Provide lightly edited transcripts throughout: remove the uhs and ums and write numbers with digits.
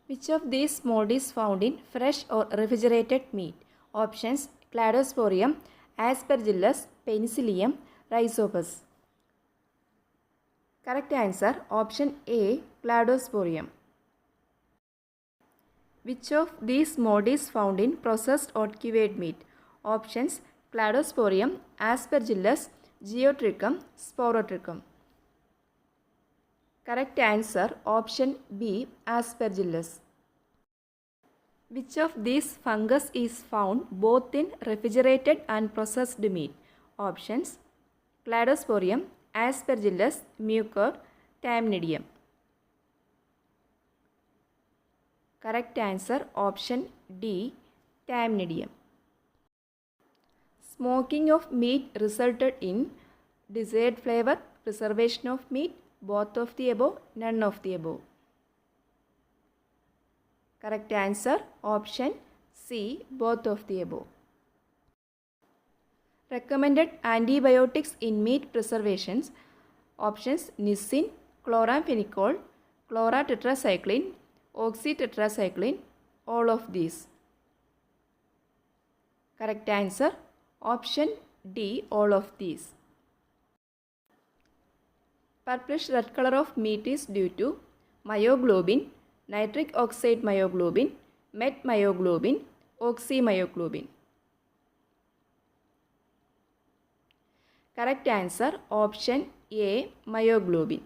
Which of these mold is found in fresh or refrigerated meat? Options: Cladosporium, Aspergillus, Penicillium, Rhizopus. Correct answer option A, Cladosporium. Which of these mold is found in processed or cured meat? Options: Cladosporium, Aspergillus, Geotrichum, Sporotrichum. Correct answer option B, Aspergillus. Which of these fungus is found both in refrigerated and processed meat? Options: Cladosporium, Aspergillus, Mucor, Tamnidium. Correct answer option D, Tamnidium. Smoking of meat resulted in desired flavor, preservation of meat, both of the above, none of the above. Correct answer option C, both of the above. Recommended antibiotics in meat preservations. Options: Nisin, chloramphenicol, chlorotetracycline, oxytetracycline, all of these. Correct answer option D, all of these. Purplish red color of meat is due to myoglobin, nitric oxide myoglobin, metmyoglobin, oxymyoglobin. Correct answer option A, myoglobin.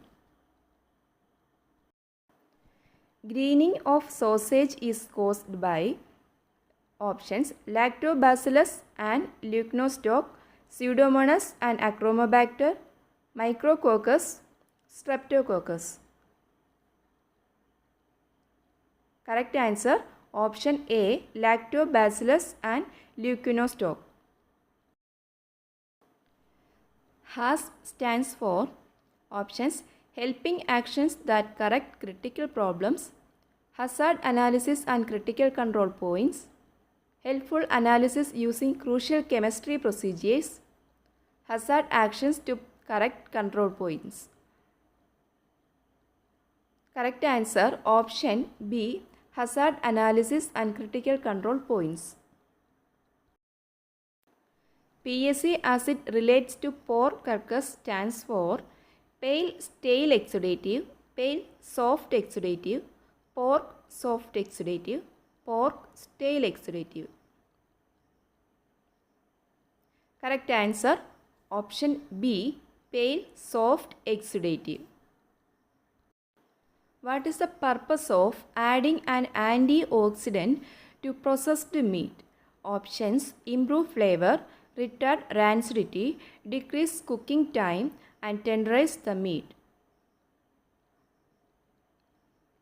Greening of sausage is caused by options: Lactobacillus and Leuconostoc, Pseudomonas and Achromobacter, Micrococcus, Streptococcus. Correct answer option A, Lactobacillus and Leuconostoc. HAS stands for options: helping actions that correct critical problems, hazard analysis and critical control points, helpful analysis using crucial chemistry procedures, hazard actions to correct control points. Correct answer option B, hazard analysis and critical control points. PSC as it relates to pork carcass stands for pale stale exudative, pale soft exudative, pork soft exudative, pork stale exudative. Correct answer option B, pale soft exudative. What is the purpose of adding an antioxidant to processed meat? Options: improve flavor, retard rancidity, decrease cooking time, and tenderize the meat.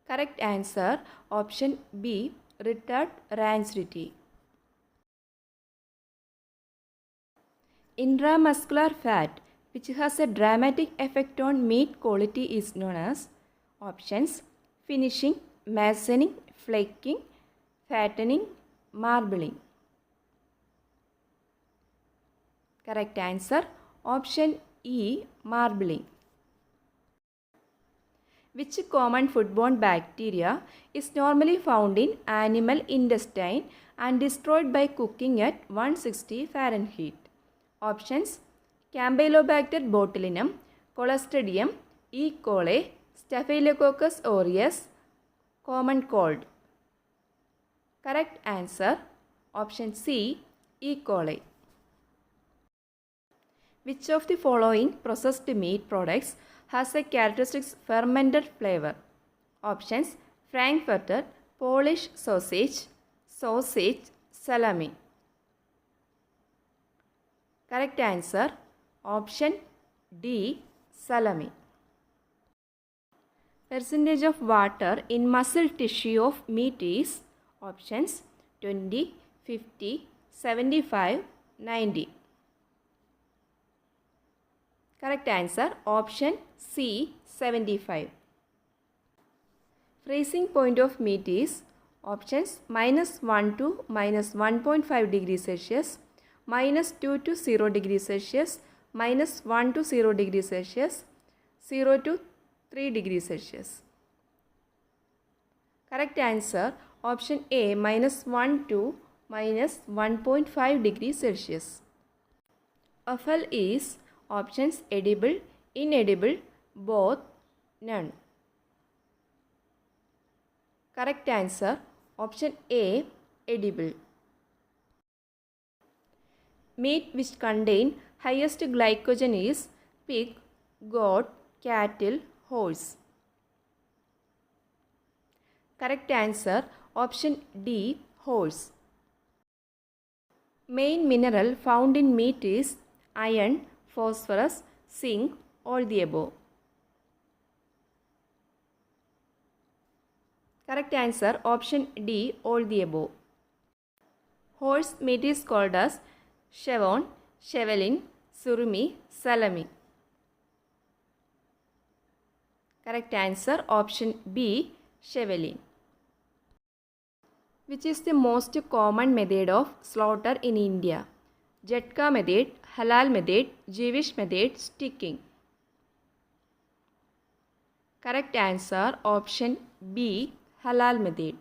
Correct answer option B, retard rancidity. Intramuscular fat, which has a dramatic effect on meat quality, is known as options: finishing, masoning, flaking, fattening, marbling. Correct answer option E, marbling. Which common foodborne bacteria is normally found in animal intestine and destroyed by cooking at 160 Fahrenheit? Options: Campylobacter botulinum, Clostridium, E. coli, Staphylococcus aureus, common cold. Correct answer option C, E. coli. Which of the following processed meat products has a characteristic fermented flavor? Options: Frankfurter, Polish sausage, sausage, salami. Correct answer option D, salami. Percentage of water in muscle tissue of meat is options: 20, 50, 75, 90. Correct answer option C, 75. Freezing point of meat is options: -1 to -1.5 degrees Celsius, -2 to 0 degrees Celsius, -1 to 0 degrees Celsius, 0 to 3 degrees Celsius. Correct answer option A -1 to -1.5 degrees Celsius. Offal is options edible, inedible, both, none. Correct answer option A edible. Meat which contain highest glycogen is pig, goat, cattle, horse. Correct answer option D horse. Main mineral found in meat is iron, phosphorus, zinc, all the above. Correct answer option D all the above. Horse meat is called as chevron, chevelin, surimi, salami. Correct answer option B chevelin. Which is the most common method of slaughter in India? Jhatka method, halal method, Jewish method, sticking. Correct answer option B halal method.